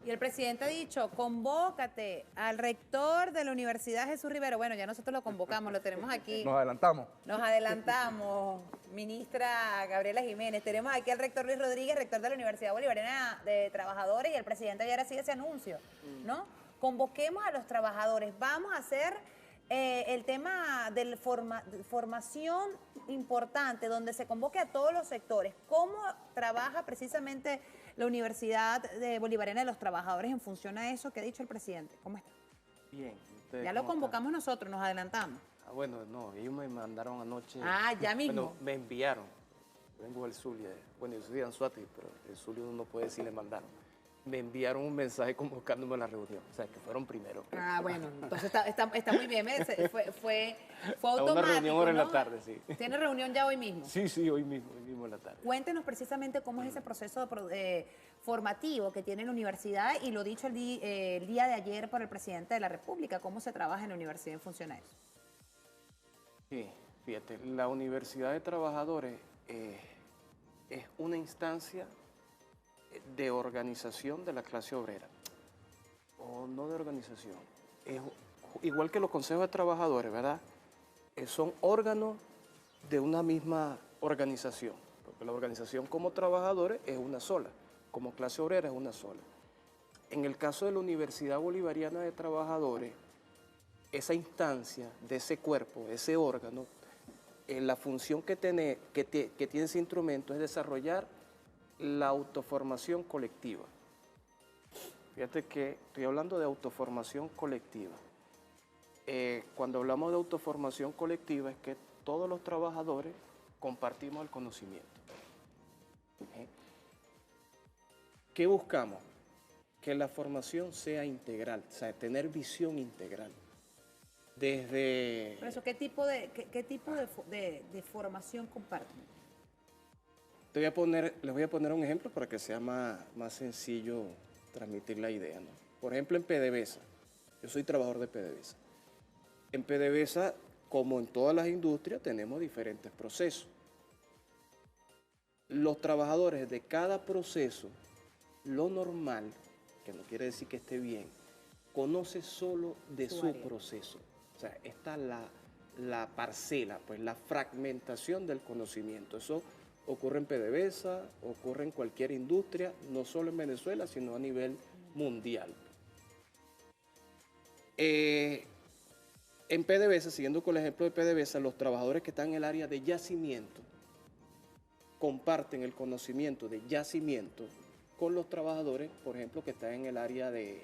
Y el presidente ha dicho, convócate al rector de la Universidad Jesús Rivero. Bueno, ya nosotros lo convocamos, lo tenemos aquí. Nos adelantamos. Nos adelantamos, ministra Gabriela Jiménez. Tenemos aquí al rector Luis Rodríguez, rector de la Universidad Bolivariana de Trabajadores, y el presidente ayer hacía ese anuncio, ¿no? Convoquemos a los trabajadores, vamos a hacer el tema de formación importante, donde se convoque a todos los sectores. ¿Cómo trabaja precisamente la Universidad Bolivariana de los Trabajadores en función a eso que ha dicho el presidente? ¿Cómo está? Bien. Ya lo convocamos nosotros, nos adelantamos. Bueno, no, ellos me mandaron anoche. Ah, ya mismo. Bueno, me enviaron. Vengo del Zulia. Bueno, yo soy de Anzoátegui, pero el Zulia uno no puede decir le mandaron. Me enviaron un mensaje convocándome a la reunión. O sea, que fueron primero. Ah, bueno, entonces está muy bien. Fue automático, una reunión ahora en ¿no? la tarde, sí. ¿Tiene reunión ya hoy mismo? Sí, hoy mismo en la tarde. Cuéntenos precisamente cómo es ese proceso formativo que tiene la universidad, y lo dicho el día de ayer por el presidente de la República, cómo se trabaja en la universidad en función a eso. Sí, fíjate, la Universidad de Trabajadores es una instancia de organización de la clase obrera, o no de organización, es igual que los consejos de trabajadores, ¿verdad? Son órganos de una misma organización, porque la organización como trabajadores es una sola, como clase obrera es una sola. En el caso de la Universidad Bolivariana de Trabajadores, esa instancia de ese cuerpo, ese órgano, la función que tiene ese instrumento es desarrollar la autoformación colectiva. Fíjate que estoy hablando de autoformación colectiva. Cuando hablamos de autoformación colectiva es que todos los trabajadores compartimos el conocimiento. ¿Qué buscamos? Que la formación sea integral, o sea, tener visión integral. Desde... Por eso, ¿qué tipo de formación comparten? Les voy a poner un ejemplo para que sea más sencillo transmitir la idea, ¿no? Por ejemplo, en PDVSA, yo soy trabajador de PDVSA. En PDVSA, como en todas las industrias, tenemos diferentes procesos. Los trabajadores de cada proceso, lo normal, que no quiere decir que esté bien, conoce solo de su proceso. O sea, está la parcela, pues la fragmentación del conocimiento. Eso ocurre en PDVSA, ocurre en cualquier industria, no solo en Venezuela, sino a nivel mundial. En PDVSA, siguiendo con el ejemplo de PDVSA, los trabajadores que están en el área de yacimiento comparten el conocimiento de yacimiento con los trabajadores, por ejemplo, que están en el área de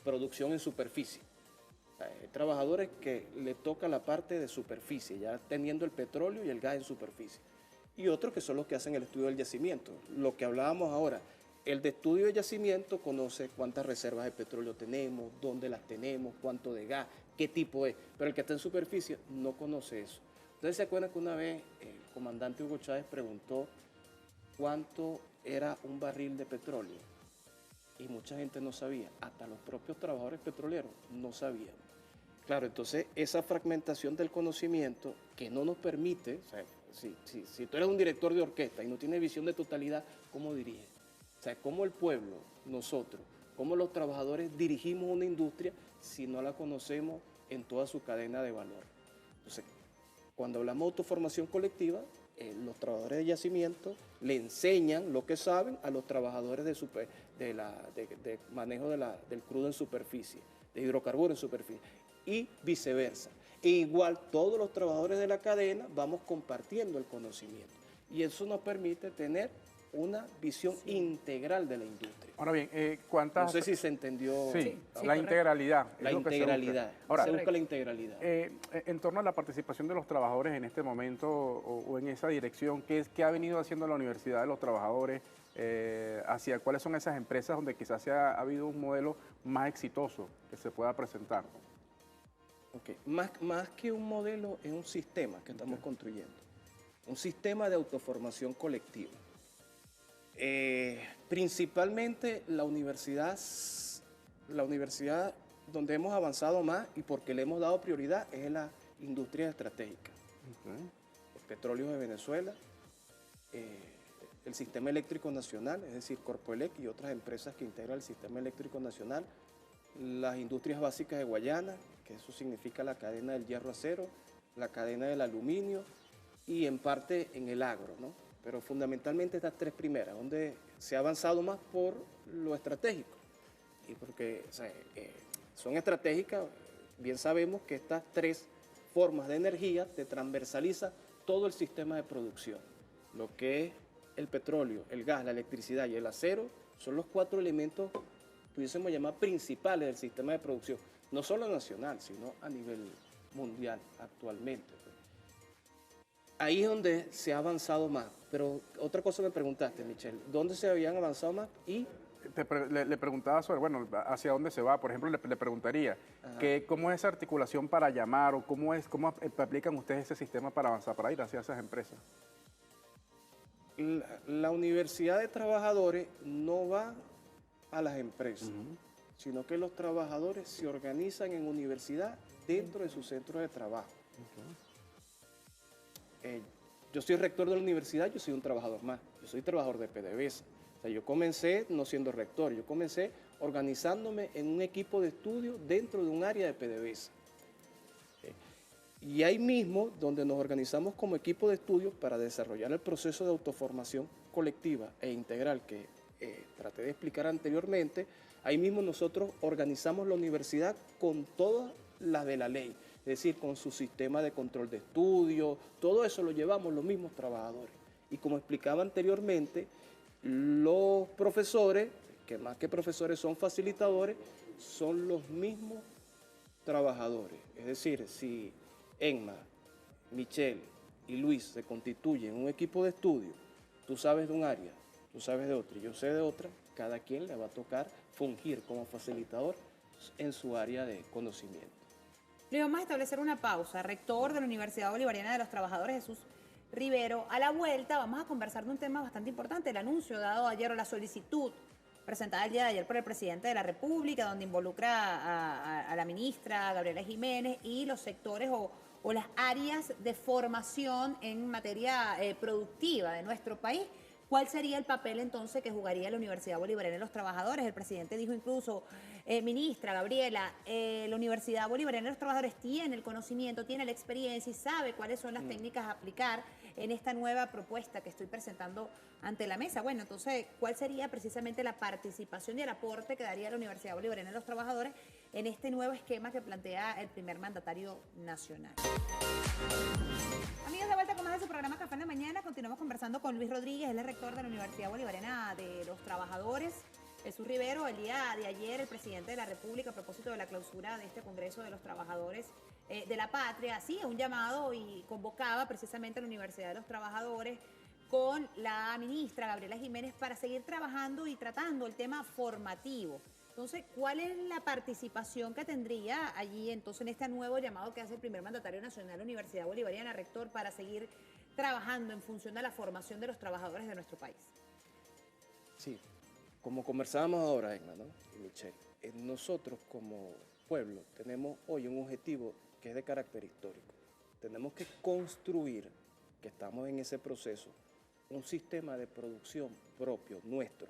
producción en superficie. Hay trabajadores que le toca la parte de superficie, ya teniendo el petróleo y el gas en superficie. Y otros que son los que hacen el estudio del yacimiento. Lo que hablábamos ahora, el de estudio de yacimiento conoce cuántas reservas de petróleo tenemos, dónde las tenemos, cuánto de gas, qué tipo es. Pero el que está en superficie no conoce eso. Entonces se acuerdan que una vez el comandante Hugo Chávez preguntó cuánto era un barril de petróleo. Y mucha gente no sabía, hasta los propios trabajadores petroleros no sabían. Claro, entonces esa fragmentación del conocimiento que no nos permite, o sea, si tú eres un director de orquesta y no tienes visión de totalidad, ¿cómo diriges? O sea, ¿cómo el pueblo, nosotros, cómo los trabajadores dirigimos una industria si no la conocemos en toda su cadena de valor? Entonces, cuando hablamos de autoformación colectiva, los trabajadores de yacimiento le enseñan lo que saben a los trabajadores de manejo del crudo en superficie, de hidrocarburos en superficie, y viceversa. E igual todos los trabajadores de la cadena vamos compartiendo el conocimiento. Y eso nos permite tener una visión integral de la industria. Ahora bien, ¿cuántas...? No sé si se entendió. Sí, la integralidad. La integralidad. Ahora, se busca la integralidad. En torno a la participación de los trabajadores en este momento o en esa dirección, ¿qué ha venido haciendo la Universidad de los Trabajadores? ¿Hacia cuáles son esas empresas donde quizás ha habido un modelo más exitoso que se pueda presentar? Okay. Más que un modelo, es un sistema que estamos construyendo. Un sistema de autoformación colectiva. Principalmente la universidad donde hemos avanzado más y porque le hemos dado prioridad es la industria estratégica. El petróleo de Venezuela, el Sistema Eléctrico Nacional, es decir, Corpoelec y otras empresas que integran el Sistema Eléctrico Nacional, las industrias básicas de Guayana, que eso significa la cadena del hierro acero, la cadena del aluminio y en parte en el agro, ¿no? Pero fundamentalmente estas tres primeras, donde se ha avanzado más por lo estratégico. Y porque o sea, son estratégicas, bien sabemos que estas tres formas de energía te transversaliza todo el sistema de producción. Lo que es el petróleo, el gas, la electricidad y el acero son los cuatro elementos que pudiésemos llamar principales del sistema de producción, no solo nacional, sino a nivel mundial actualmente. Ahí es donde se ha avanzado más. Pero otra cosa me preguntaste, Michelle, ¿dónde se habían avanzado más? Y Le preguntaba sobre, bueno, hacia dónde se va. Por ejemplo, le preguntaría, ¿cómo es esa articulación para llamar o cómo aplican ustedes ese sistema para avanzar, para ir hacia esas empresas? la universidad de trabajadores no va a las empresas, sino que los trabajadores se organizan en universidad dentro de su centro de trabajo. Yo soy rector de la universidad, yo soy un trabajador más, yo soy trabajador de PDVSA. O sea, yo comencé no siendo rector, yo comencé organizándome en un equipo de estudio dentro de un área de PDVSA. Y ahí mismo, donde nos organizamos como equipo de estudio para desarrollar el proceso de autoformación colectiva e integral que traté de explicar anteriormente, ahí mismo nosotros organizamos la universidad con todas las de la ley, es decir, con su sistema de control de estudio, todo eso lo llevamos los mismos trabajadores. Y como explicaba anteriormente, los profesores, que más que profesores son facilitadores, son los mismos trabajadores. Es decir, si Enma, Michelle y Luis se constituyen un equipo de estudio, tú sabes de un área, tú sabes de otra y yo sé de otra, cada quien le va a tocar fungir como facilitador en su área de conocimiento. Le vamos a establecer una pausa. Rector de la Universidad Bolivariana de los Trabajadores, Jesús Rivero. A la vuelta vamos a conversar de un tema bastante importante, el anuncio dado ayer o la solicitud presentada el día de ayer por el presidente de la República, donde involucra a la ministra Gabriela Jiménez y los sectores o las áreas de formación en materia productiva de nuestro país. ¿Cuál sería el papel entonces que jugaría la Universidad Bolivariana de los Trabajadores? El presidente dijo incluso, ministra Gabriela, la Universidad Bolivariana de los Trabajadores tiene el conocimiento, tiene la experiencia y sabe cuáles son las técnicas a aplicar en esta nueva propuesta que estoy presentando ante la mesa. Bueno, entonces, ¿cuál sería precisamente la participación y el aporte que daría la Universidad Bolivariana de los Trabajadores en este nuevo esquema que plantea el primer mandatario nacional? Amigos, de vuelta con más de su programa Café en la Mañana. Continuamos conversando con Luis Rodríguez, él es rector de la Universidad Bolivariana de los Trabajadores. Jesús Rivero, el día de ayer, el presidente de la República, a propósito de la clausura de este Congreso de los Trabajadores de la Patria, hacía un llamado y convocaba precisamente a la Universidad de los Trabajadores con la ministra Gabriela Jiménez para seguir trabajando y tratando el tema formativo. Entonces, ¿cuál es la participación que tendría allí entonces en este nuevo llamado que hace el primer mandatario nacional de la Universidad Bolivariana, rector, para seguir trabajando en función de la formación de los trabajadores de nuestro país? Sí, como conversábamos ahora, Emma, ¿no? Y Michelle, nosotros como pueblo tenemos hoy un objetivo que es de carácter histórico. Tenemos que construir, que estamos en ese proceso, un sistema de producción propio, nuestro.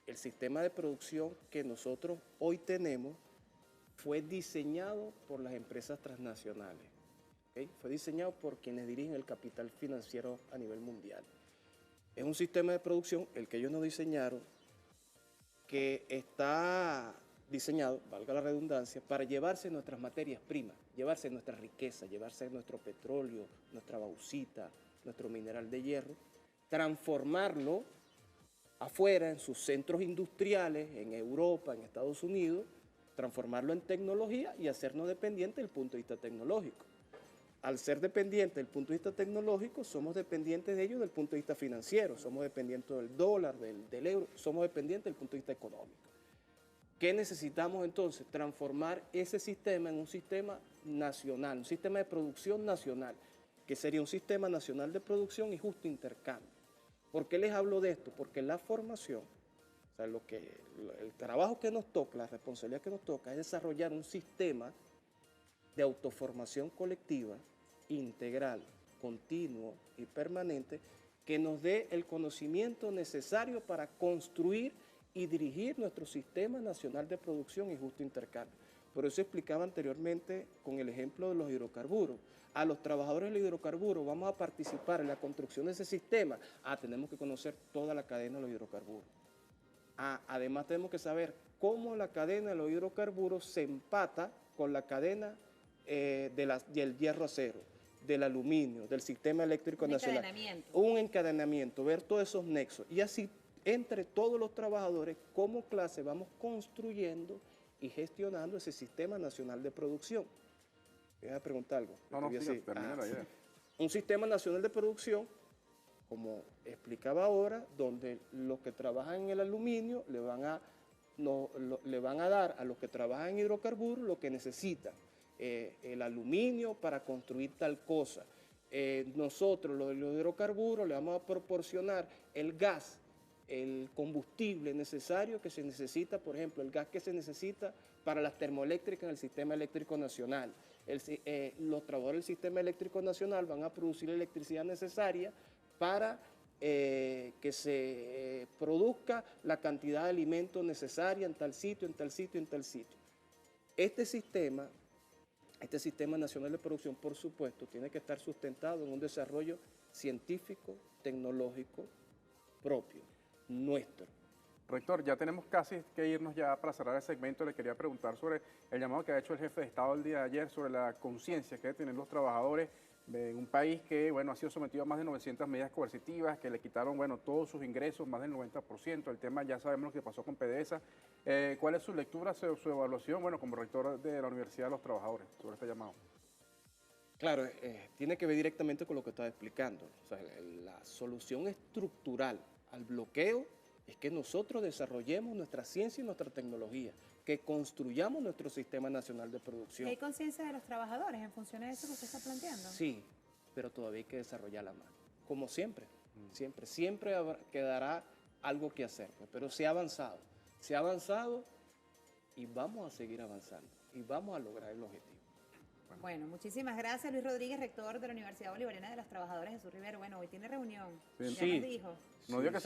El sistema de producción que nosotros hoy tenemos fue diseñado por las empresas transnacionales. Fue diseñado por quienes dirigen el capital financiero a nivel mundial. Es un sistema de producción, el que ellos nos diseñaron, que está diseñado, valga la redundancia, para llevarse nuestras materias primas, llevarse nuestra riqueza, llevarse nuestro petróleo, nuestra bauxita, nuestro mineral de hierro, transformarlo afuera, en sus centros industriales, en Europa, en Estados Unidos, transformarlo en tecnología y hacernos dependientes desde el punto de vista tecnológico. Al ser dependientes desde el punto de vista tecnológico, somos dependientes de ellos desde el punto de vista financiero, somos dependientes del dólar, del euro, somos dependientes desde el punto de vista económico. ¿Qué necesitamos entonces? Transformar ese sistema en un sistema nacional, un sistema de producción nacional, que sería un sistema nacional de producción y justo intercambio. ¿Por qué les hablo de esto? Porque la formación, o sea, el trabajo que nos toca, la responsabilidad que nos toca es desarrollar un sistema de autoformación colectiva, integral, continuo y permanente, que nos dé el conocimiento necesario para construir y dirigir nuestro Sistema Nacional de Producción y Justo Intercambio. Por eso explicaba anteriormente con el ejemplo de los hidrocarburos. A los trabajadores del hidrocarburo vamos a participar en la construcción de ese sistema. Tenemos que conocer toda la cadena de los hidrocarburos. Además tenemos que saber cómo la cadena de los hidrocarburos se empata con la cadena del hierro acero, del aluminio, del sistema eléctrico nacional. Un encadenamiento, ver todos esos nexos. Y así, entre todos los trabajadores, como clase, vamos construyendo y gestionando ese Sistema Nacional de Producción. Voy a preguntar algo. Termina la idea. Un Sistema Nacional de Producción, como explicaba ahora, donde los que trabajan en el aluminio le van a dar a los que trabajan en hidrocarburos lo que necesitan. El aluminio para construir tal cosa. Nosotros, los hidrocarburos, le vamos a proporcionar el gas, el combustible necesario que se necesita, por ejemplo, el gas que se necesita para las termoeléctricas en el Sistema Eléctrico Nacional. Los trabajadores del Sistema Eléctrico Nacional van a producir la electricidad necesaria para que se produzca la cantidad de alimentos necesaria en tal sitio, en tal sitio, en tal sitio. Este Sistema Nacional de Producción, por supuesto, tiene que estar sustentado en un desarrollo científico, tecnológico propio, nuestro. Rector, ya tenemos casi que irnos ya para cerrar el segmento. Le quería preguntar sobre el llamado que ha hecho el jefe de Estado el día de ayer sobre la conciencia que deben tener los trabajadores en un país que, bueno, ha sido sometido a más de 900 medidas coercitivas, que le quitaron, bueno, todos sus ingresos, más del 90%. El tema, ya sabemos lo que pasó con PDVSA. ¿Cuál es su lectura, su evaluación, bueno, como rector de la Universidad de los Trabajadores, sobre este llamado? Claro, tiene que ver directamente con lo que estaba explicando. O sea, la solución estructural al bloqueo es que nosotros desarrollemos nuestra ciencia y nuestra tecnología, que construyamos nuestro Sistema Nacional de Producción. ¿Hay conciencia de los trabajadores en función de eso que usted está planteando? Sí, pero todavía hay que desarrollarla más. Como siempre, siempre quedará algo que hacer, pero se ha avanzado y vamos a seguir avanzando y vamos a lograr el objetivo. Bueno, muchísimas gracias, Luis Rodríguez, rector de la Universidad Bolivariana de los Trabajadores, Jesús Rivero. Bueno, hoy tiene reunión. Sí. Ya nos dijo. No digo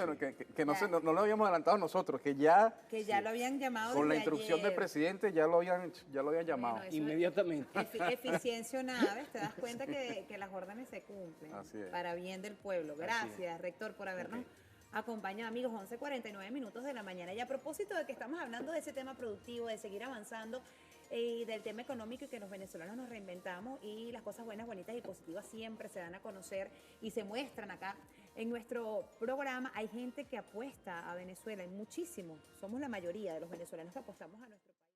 no lo habíamos adelantado nosotros, que ya lo habían llamado con la desde instrucción ayer. del presidente ya lo habían llamado. Bueno, eso inmediatamente. Eficiencia una vez, te das cuenta que las órdenes se cumplen para bien del pueblo. Gracias, rector, por habernos acompañado, amigos. 11:49 minutos de la mañana. Y a propósito de que estamos hablando de ese tema productivo, de seguir avanzando, y del tema económico, y que los venezolanos nos reinventamos y las cosas buenas, bonitas y positivas siempre se dan a conocer y se muestran acá en nuestro programa. Hay gente que apuesta a Venezuela, y muchísimo, somos la mayoría de los venezolanos que apostamos a nuestro país.